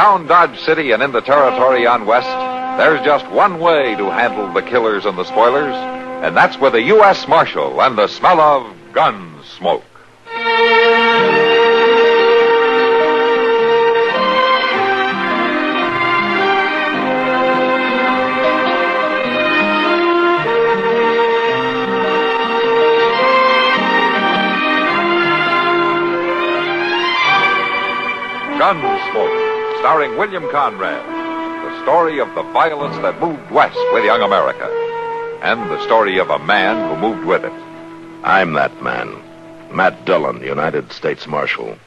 around Dodge City and in the territory on west, there's just one way to handle the killers and the spoilers, and that's with a U.S. Marshal and the smell of Gunsmoke. Gunsmoke, starring William Conrad, the story of the violence that moved west with young America, and the story of a man who moved with it. I'm that man, Matt Dillon, United States Marshal.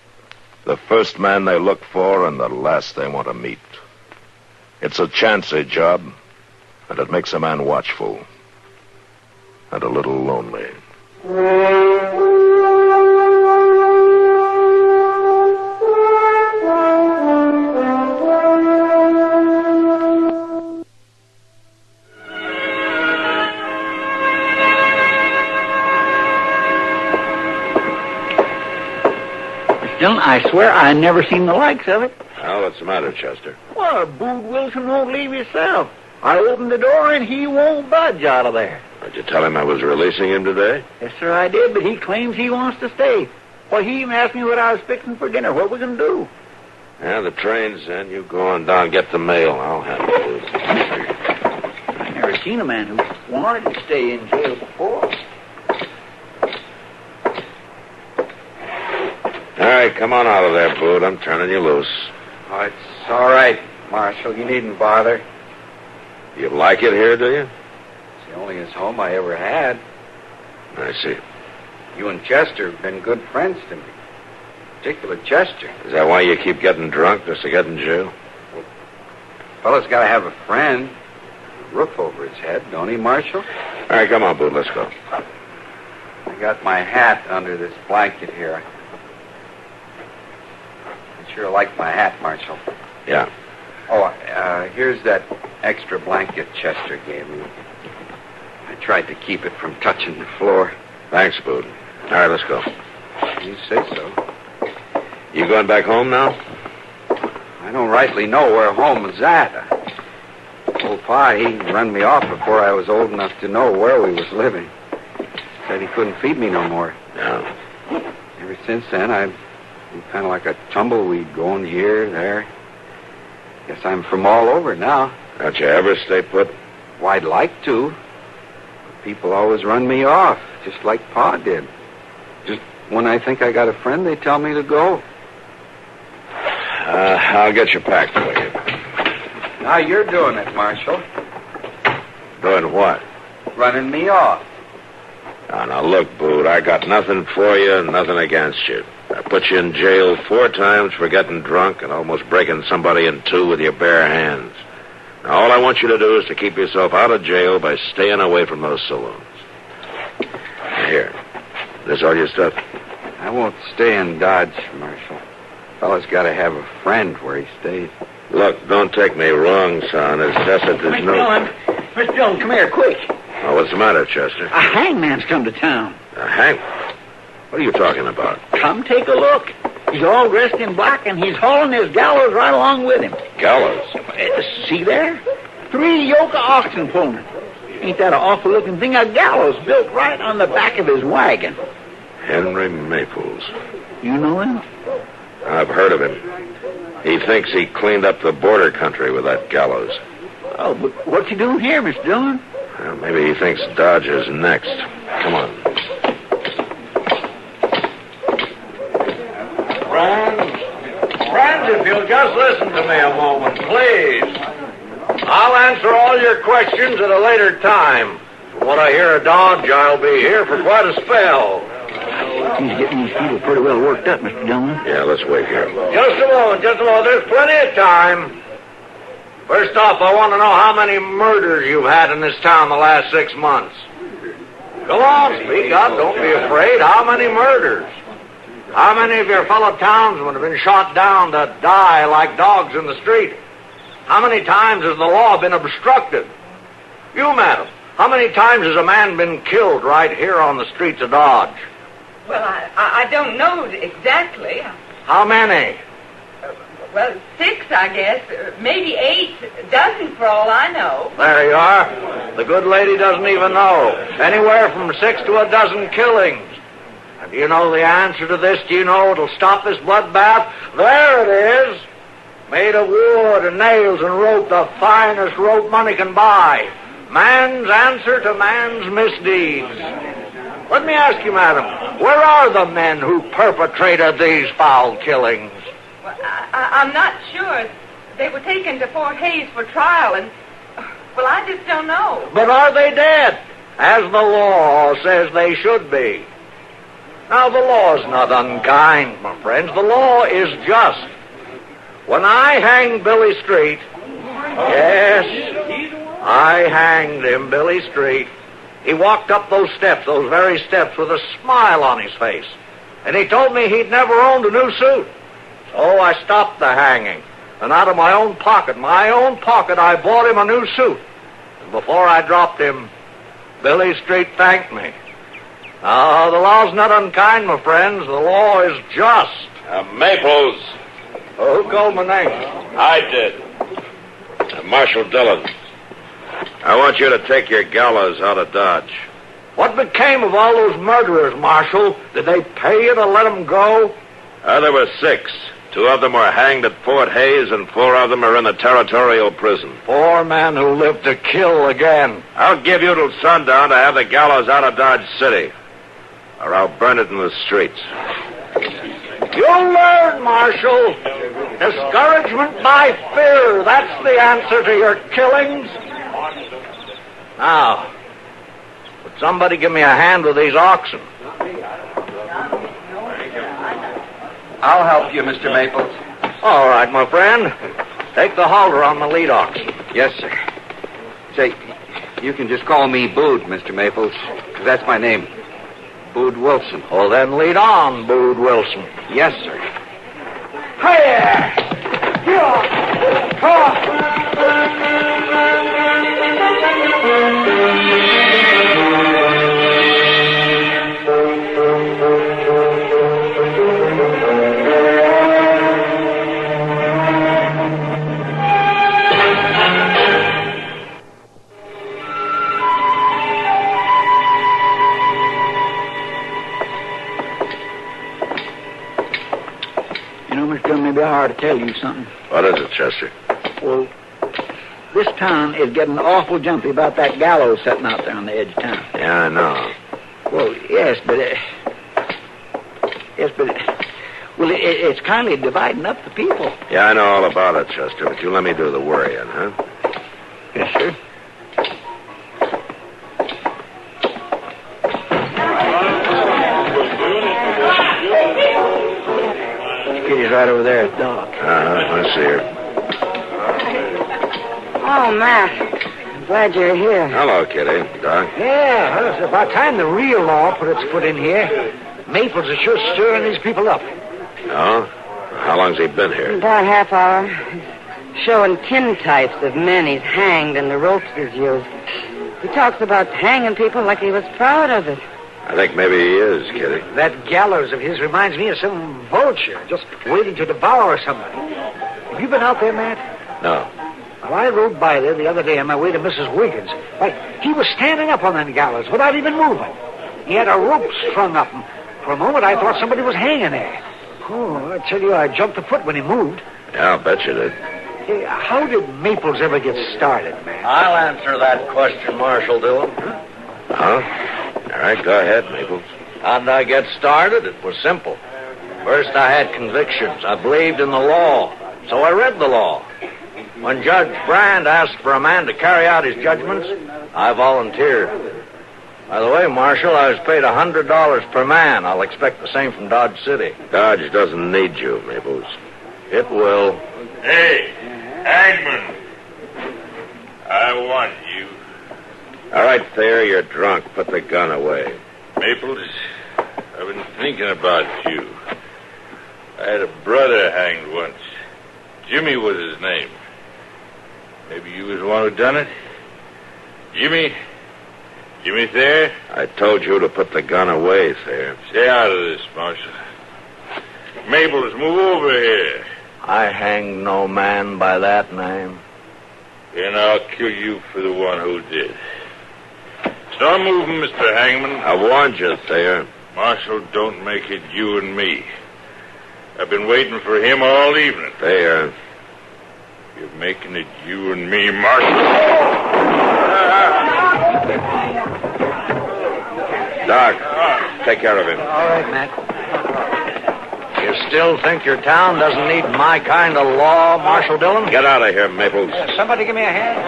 The first man they look for and the last they want to meet. It's a chancy job, and it makes a man watchful and a little lonely. Dillon, I swear I never seen the likes of it. Well, what's the matter, Chester? Well, Bood Wilson won't leave himself. I opened the door and he won't budge out of there. Did you tell him I was releasing him today? Yes, sir, I did, but he claims he wants to stay. Well, he even asked me what I was fixing for dinner. What we going to do? Yeah, the train's in. You go on down, get the mail. I'll handle it. I never seen a man who wanted to stay in jail before. All right, come on out of there, Bood. I'm turning you loose. Oh, it's all right, Marshal. You needn't bother. You like it here, do you? It's the onlyest home I ever had. I see. You and Chester have been good friends to me. Particularly Chester. Is that why you keep getting drunk, just to get in jail? Fella's got to have a friend. A roof over his head, don't he, Marshal? All right, come on, Bood. Let's go. I got my hat under this blanket here. I sure like my hat, Marshal. Yeah. Oh, here's that extra blanket Chester gave me. I tried to keep it from touching the floor. Thanks, Bood. All right, let's go. You say so. You going back home now? I don't rightly know where home is at. Old Pa, he run me off before I was old enough to know where we was living. Said he couldn't feed me no more. Yeah. Ever since then, I've been kind of like a tumbleweed going here, there. Guess I'm from all over now. Don't you ever stay put? Well, I'd like to. But people always run me off, just like Pa did. Just when I think I got a friend, they tell me to go. I'll get you packed for you. Now you're doing it, Marshal. Doing what? Running me off. Now, look, Bood, I got nothing for you and nothing against you. I put you in jail 4 times for getting drunk and almost breaking somebody in 2 with your bare hands. Now, all I want you to do is to keep yourself out of jail by staying away from those saloons. Here. This all your stuff? I won't stay in Dodge, Marshal. Fella's got to have a friend where he stays. Look, don't take me wrong, son. It's just that there's no... Mr. Dillon, come here, quick. Oh, what's the matter, Chester? A hangman's come to town. A hang... What are you talking about? Come take a look. He's all dressed in black, and he's hauling his gallows right along with him. Gallows? See there? 3 yoke of oxen pulling it. Ain't that an awful-looking thing? A gallows built right on the back of his wagon. Henry Maples. You know him? I've heard of him. He thinks he cleaned up the border country with that gallows. Oh, but what's he doing here, Mr. Dillon? Well, maybe he thinks Dodge is next. Come on. Friends, if you'll just listen to me a moment, please. I'll answer all your questions at a later time. From what I hear of Dodge, I'll be here for quite a spell. He's getting these people pretty well worked up, Mr. Dillon. Yeah, let's wait here. Just a moment. There's plenty of time. First off, I want to know how many murders you've had in this town the last 6 months. Come on, speak up. Don't be afraid. How many murders? How many of your fellow townsmen have been shot down to die like dogs in the street? How many times has the law been obstructed? You, madam, how many times has a man been killed right here on the streets of Dodge? Well, I don't know exactly. How many? Well, 6, I guess. Maybe 8 dozen for all I know. There you are. The good lady doesn't even know. Anywhere from 6 to a dozen killings. And do you know the answer to this? Do you know it'll stop this bloodbath? There it is. Made of wood and nails and rope, the finest rope money can buy. Man's answer to man's misdeeds. Let me ask you, madam, where are the men who perpetrated these foul killings? Well, I'm not sure. They were taken to Fort Hays for trial, and, well, I just don't know. But are they dead? As the law says they should be. Now, the law's not unkind, my friends. The law is just. When I hanged Billy Street, yes, I hanged him, Billy Street. He walked up those steps, those very steps, with a smile on his face. And he told me he'd never owned a new suit. So I stopped the hanging. And out of my own pocket, I bought him a new suit. And before I dropped him, Billy Street thanked me. Now, the law's not unkind, my friends. The law is just. Maples. Who called my name? I did. Marshal Dillon. I want you to take your Gallows out of Dodge. What became of all those murderers, Marshal? Did they pay you to let them go? There were 6. 2 of them were hanged at Fort Hays, and 4 of them are in the territorial prison. 4 men who lived to kill again. I'll give you till sundown to have the Gallows out of Dodge City, or I'll burn it in the streets. You'll learn, Marshal. Discouragement by fear. That's the answer to your killings. Now, would somebody give me a hand with these oxen? I'll help you, Mr. Maples. All right, my friend. Take the halter on the lead oxen. Yes, sir. Say, you can just call me Bood, Mr. Maples, because that's my name. Bood Wilson. Well, then lead on, Bood Wilson. Yes, sir. Hiya! Maybe I ought to tell you something. What is it, Chester? Well, this town is getting awful jumpy about that gallows sitting out there on the edge of town. Yeah, I know. Well, yes, but well, it's kind of dividing up the people. Yeah, I know all about it, Chester, but you let me do the worrying, huh? Yes, sir. Kitty's right over there at the dock. I see her. Oh, Matt. I'm glad you're here. Hello, Kitty. Doc. Yeah, well, it's about time the real law put its foot in here. Maples is sure stirring these people up. Oh? How long's he been here? About half hour. He's showing tintypes of men he's hanged and the ropes he's used. He talks about hanging people like he was proud of it. I think maybe he is, Kitty. That Gallows of his reminds me of some vulture just waiting to devour somebody. Have you been out there, Matt? No. Well, I rode by there the other day on my way to Mrs. Wiggins. Why, he was standing up on that gallows without even moving. He had a rope strung up, and for a moment I thought somebody was hanging there. Oh, I tell you, I jumped a foot when he moved. Yeah, I'll bet you did. Hey, how did Maples ever get started, man? I'll answer that question, Marshal Dillon. Huh? All right, go ahead, Maples. How did I get started? It was simple. First, I had convictions. I believed in the law, so I read the law. When Judge Brand asked for a man to carry out his judgments, I volunteered. By the way, Marshal, I was paid $100 per man. I'll expect the same from Dodge City. Dodge doesn't need you, Maples. It will. Hey, Hangman. I want you. All right, Thayer, you're drunk. Put the gun away. Maples, I've been thinking about you. I had a brother hanged once. Jimmy was his name. Maybe you was the one who done it? Jimmy? Jimmy Thayer? I told you to put the gun away, Thayer. Stay out of this, Marshal. Maples, move over here. I hanged no man by that name. And I'll kill you for the one who did. Start moving, Mr. Hangman. I warned you, Thayer. Marshal, don't make it you and me. I've been waiting for him all evening. Thayer. You're making it you and me, Marshal. Doc, take care of him. All right, Matt. You still think your town doesn't need my kind of law, Marshal Dillon? Get out of here, Maples. Somebody give me a hand.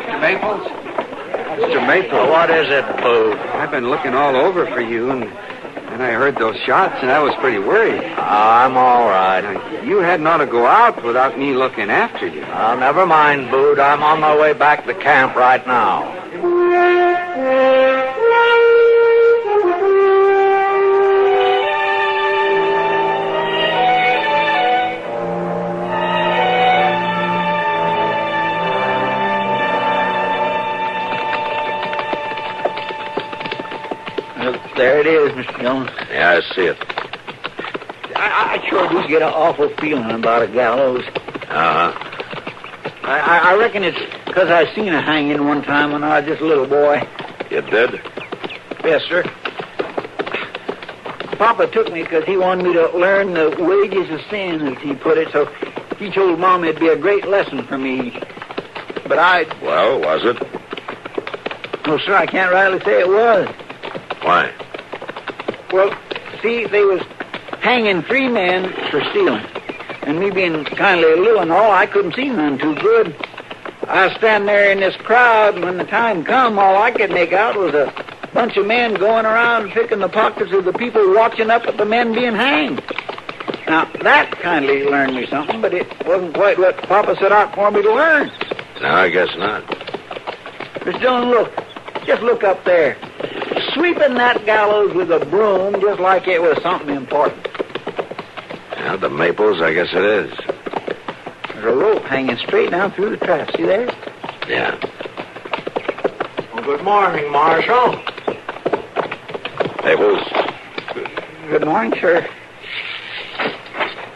Mr. Maples? Mr. Maples. What is it, Boo? I've been looking all over for you, and I heard those shots, and I was pretty worried. I'm all right. Now, you hadn't ought to go out without me looking after you. Never mind, Bood. I'm on my way back to camp right now. There it is, Mr. Jones. Yeah, I see it. I sure do get an awful feeling about a gallows. Uh-huh. I reckon it's because I seen a hanging one time when I was just a little boy. You did? Yes, sir. Papa took me because he wanted me to learn the wages of sin, as he put it, so he told Mom it'd be a great lesson for me. But Well, was it? No, sir, I can't rightly say it was. Why? Well, see, they was hanging 3 men for stealing. And me being kindly little and all, I couldn't see none too good. I was standing there in this crowd, and when the time come, all I could make out was a bunch of men going around picking the pockets of the people watching up at the men being hanged. Now, that kindly learned me something, but it wasn't quite what Papa set out for me to learn. No, I guess not. Miss Dillon, look. Just look up there. Sweeping that gallows with a broom just like it was something important. Yeah, the Maples, I guess it is. There's a rope hanging straight down through the trap. See there? Yeah. Well, good morning, Marshal. Maples. Good morning, sir.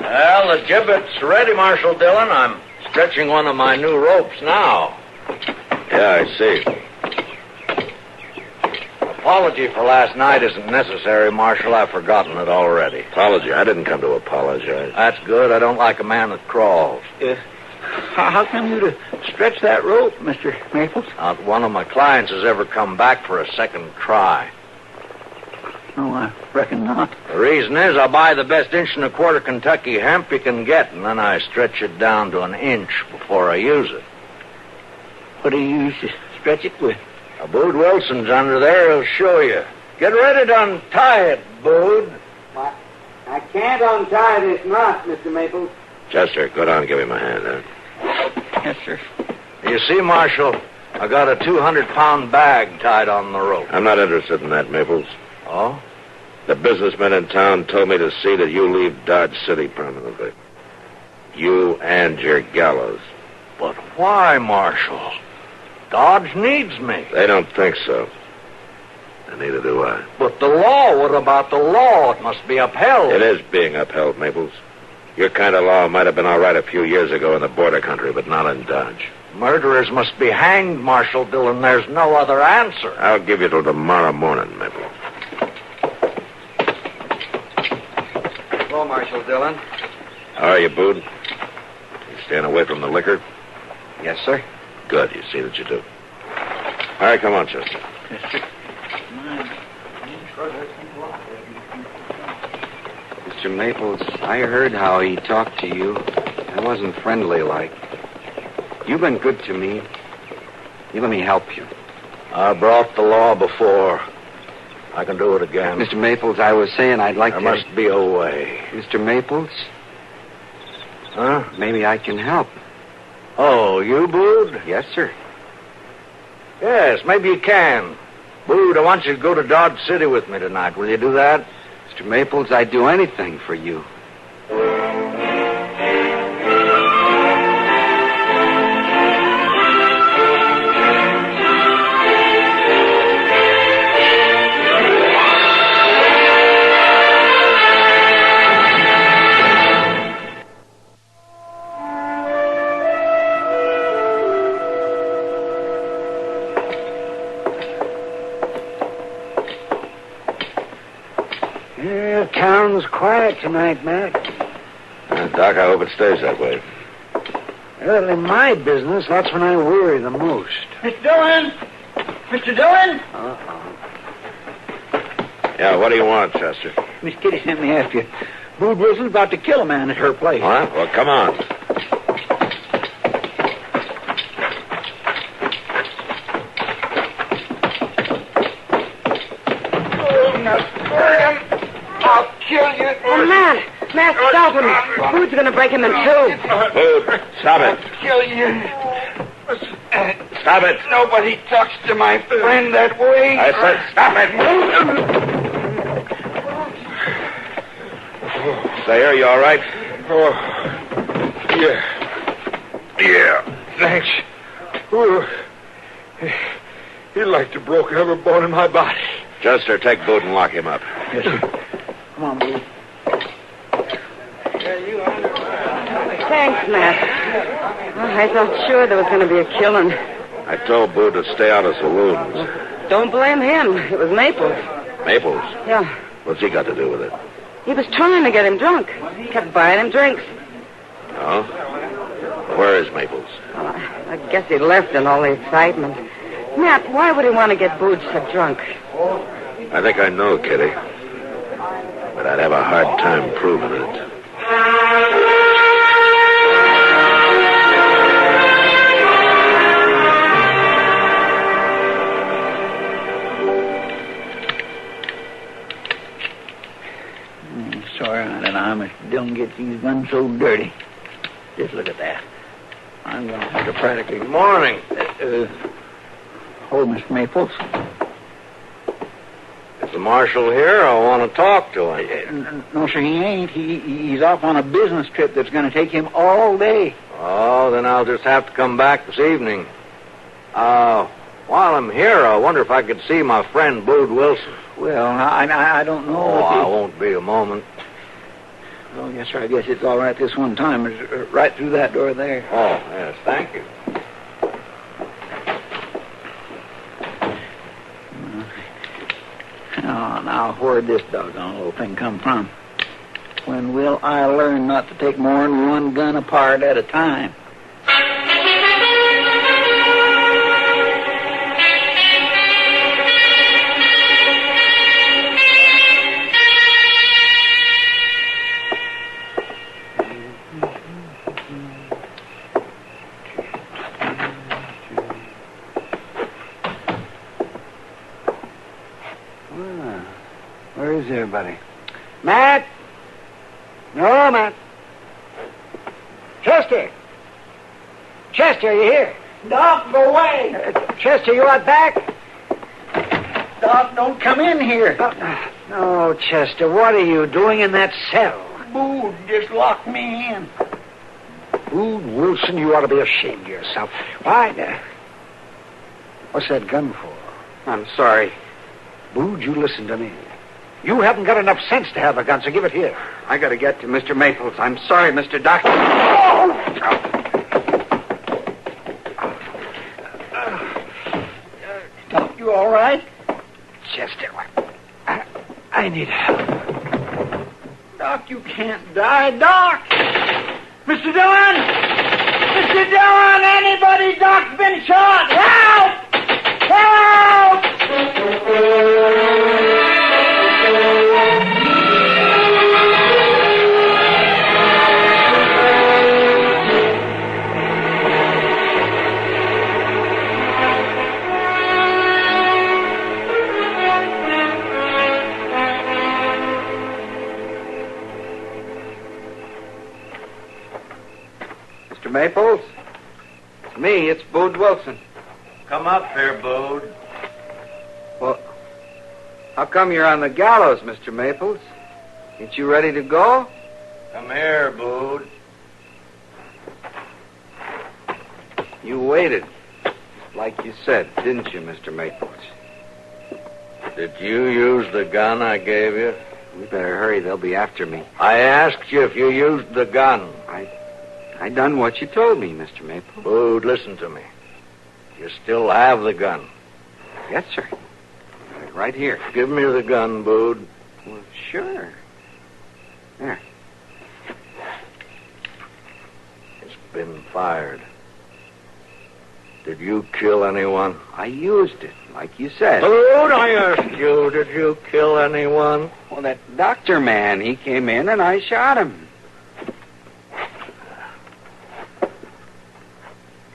Well, the gibbet's ready, Marshal Dillon. I'm stretching one of my new ropes now. Yeah, I see. Apology for last night isn't necessary, Marshal. I've forgotten it already. Apology. I didn't come to apologize. That's good. I don't like a man that crawls. How come you to stretch that rope, Mr. Maples? Not one of my clients has ever come back for a second try. No, I reckon not. The reason is I buy the best 1.25 Kentucky hemp you can get, and then I stretch it down to 1 inch before I use it. What do you use to stretch it with? Bood Wilson's under there. He'll show you. Get ready to untie it, Bood. I can't untie this knot, Mr. Maples. Chester, go down and give him a hand, huh? Yes, sir. You see, Marshal, I got a 200-pound bag tied on the rope. I'm not interested in that, Maples. Oh? The businessmen in town told me to see that you leave Dodge City permanently. You and your gallows. But why, Marshal? Dodge needs me. They don't think so. And neither do I. But the law, what about the law? It must be upheld. It is being upheld, Maples. Your kind of law might have been all right a few years ago in the border country, but not in Dodge. Murderers must be hanged, Marshal Dillon. There's no other answer. I'll give you till tomorrow morning, Maples. Hello, Marshal Dillon. How are you, Bood? You staying away from the liquor? Yes, sir. Good. You see that you do. All right, come on, Chester. Yes, sir. Mr. Maples, I heard how he talked to you. I wasn't friendly like. You've been good to me. You let me help you. I brought the law before. I can do it again. Mr. Maples, I was saying I'd like There to... must be a way. Mr. Maples, Huh? maybe I can help. Oh, you, Bood? Yes, sir. Yes, maybe you can. Bood, I want you to go to Dodge City with me tonight. Will you do that? Mr. Maples, I'd do anything for you. town's quiet tonight, Matt. Doc, I hope it stays that way. Well, in my business, that's when I worry the most. Mr. Dillon! Mr. Dillon! Yeah, what do you want, Chester? Miss Kitty sent me after you. Bood Wilson's about to kill a man at her place. What? Well, come on. I'll kill you. Oh, Matt, stop him. Bood's going to break him in two. Bood, stop it. Kill you. Stop it. Nobody talks to my friend that way. I said stop it. Stay here, you all right? Oh, yeah. Yeah, thanks. Oh, he'd like to broke every bone in my body. Chester, take Bood and lock him up. Yes, sir. Come on, Bood. Thanks, Matt. I thought sure there was going to be a killing. I told Bood to stay out of saloons. Don't blame him. It was Maples. Maples? Yeah. What's he got to do with it? He was trying to get him drunk. Kept buying him drinks. Oh? Where is Maples? I guess he left in all the excitement. Matt, why would he want to get Bood so drunk? I think I know, Kitty. But I'd have a hard time proving it. Sorry, I don't know how Mr. Dillon gets these guns so dirty. Just look at that. I'm going to have to practically... Good morning. Hold, Mr. Maples. Is the marshal here? I want to talk to him. No, sir, he ain't. He's off on a business trip that's going to take him all day. Oh, then I'll just have to come back this evening. While I'm here, I wonder if I could see my friend Bood Wilson. Well, I don't know. Oh, I won't be a moment. Oh, yes, sir. I guess it's all right this one time. It's right through that door there. Oh, yes, thank you. Oh, now, where'd this doggone little thing come from? When will I learn not to take more than one gun apart at a time? Where is everybody? Matt? No, Matt. Chester! Chester, you here? Doc, go away! Chester, you out back? Doc, don't come in here. No, Chester, what are you doing in that cell? Bood just locked me in. Bood Wilson, you ought to be ashamed of yourself. Why? What's that gun for? I'm sorry. Bood, you listen to me. You haven't got enough sense to have a gun, so give it here. I got to get to Mr. Maples. I'm sorry, Mr. Doctor. Doc, you all right? Chester, I need help. Doc, you can't die. Doc! Mr. Dillon! Mr. Dillon! Anybody? Doc's been shot! Help! Help! Mr. Maples? It's me. It's Bood Wilson. Come up here, Bood. Well, how come you're on the gallows, Mr. Maples? Ain't you ready to go? Come here, Bood. You waited. Like you said, didn't you, Mr. Maples? Did you use the gun I gave you? We better hurry. They'll be after me. I asked you if you used the gun. I done what you told me, Mr. Maples. Bood, listen to me. You still have the gun. Yes, sir. Right here. Give me the gun, Bood. Well, sure. There. It's been fired. Did you kill anyone? I used it, like you said. Dude, I asked you, did you kill anyone? Well, that doctor man, he came in and I shot him.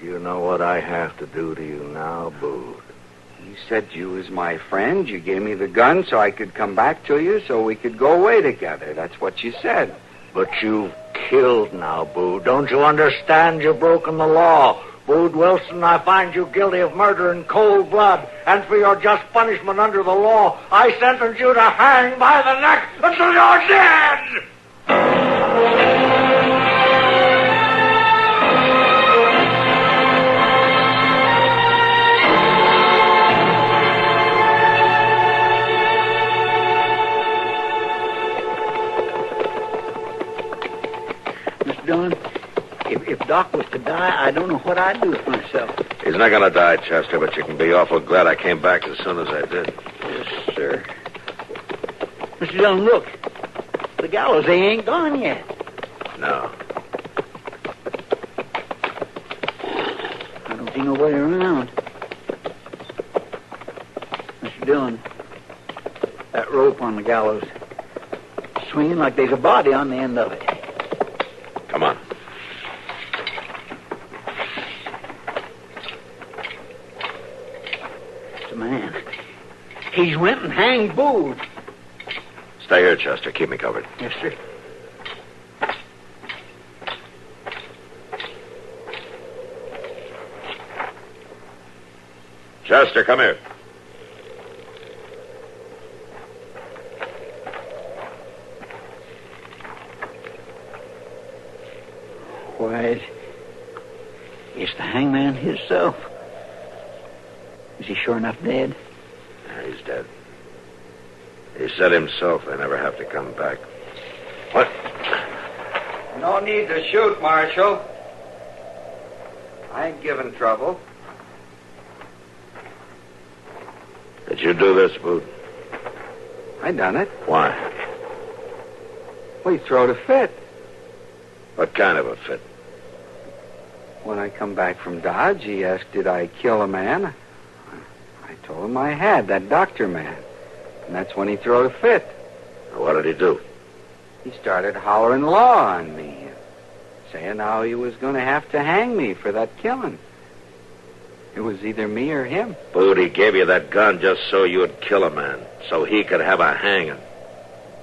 You know what I have to do to you now, Bood? You said you was my friend. You gave me the gun so I could come back to you so we could go away together. That's what you said. But you've killed now, Bood. Don't you understand? You've broken the law. Bood Wilson, I find you guilty of murder in cold blood. And for your just punishment under the law, I sentence you to hang by the neck until you're dead! Dillon, if Doc was to die, I don't know what I'd do with myself. He's not going to die, Chester, but you can be awful glad I came back as soon as I did. Yes, sir. Mr. Dillon, look. The Gallows, they ain't gone yet. No. I don't see nobody around. Mr. Dillon, that rope on the Gallows, swinging like there's a body on the end of it. Come on. It's a man. He's went and hanged Bood. Stay here, Chester. Keep me covered. Yes, sir. Chester, come here. Why, it's the hangman himself. Is he sure enough dead? Yeah, he's dead. He said himself they never have to come back. What? No need to shoot, Marshal. I ain't giving trouble. Did you do this, Bood? I done it. Why? We throwed a fit. What kind of a fit? When I come back from Dodge, he asked, did I kill a man? I told him I had, that doctor man. And that's when he throwed a fit. What did he do? He started hollering law on me, saying how he was going to have to hang me for that killing. It was either me or him. Bood, he gave you that gun just so you would kill a man, so he could have a hanging.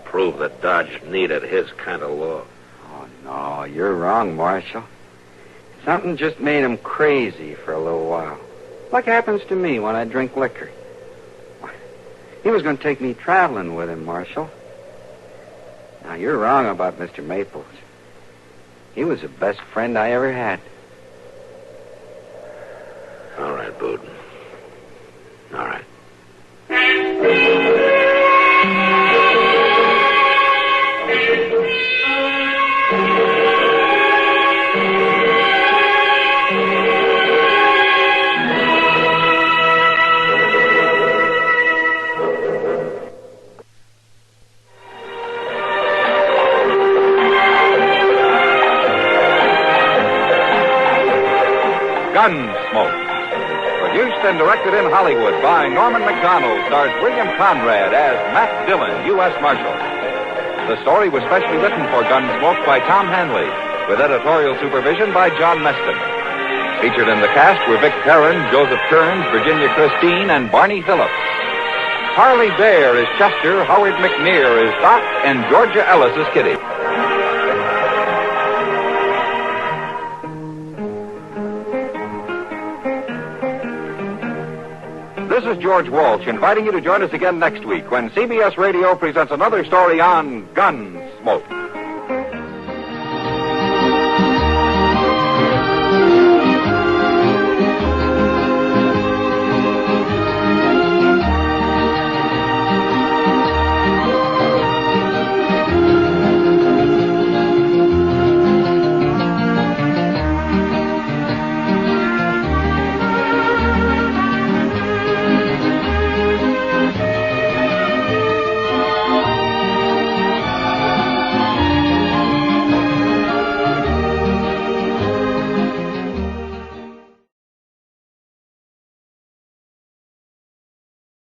Prove that Dodge needed his kind of law. Oh, no, you're wrong, Marshal. Something just made him crazy for a little while. Like happens to me when I drink liquor. He was going to take me traveling with him, Marshal. Now, you're wrong about Mr. Maples. He was the best friend I ever had. All right, Bood. All right. Gunsmoke. Produced and directed in Hollywood by Norman Macdonald, stars William Conrad as Matt Dillon, U.S. Marshal. The story was specially written for Gunsmoke by Tom Hanley, with editorial supervision by John Meston. Featured in the cast were Vic Perrin, Joseph Kearns, Virginia Christine, and Barney Phillips. Harley Bear is Chester, Howard McNear is Doc, and Georgia Ellis is Kitty. This is George Walsh inviting you to join us again next week when CBS Radio presents another story on Gunsmoke.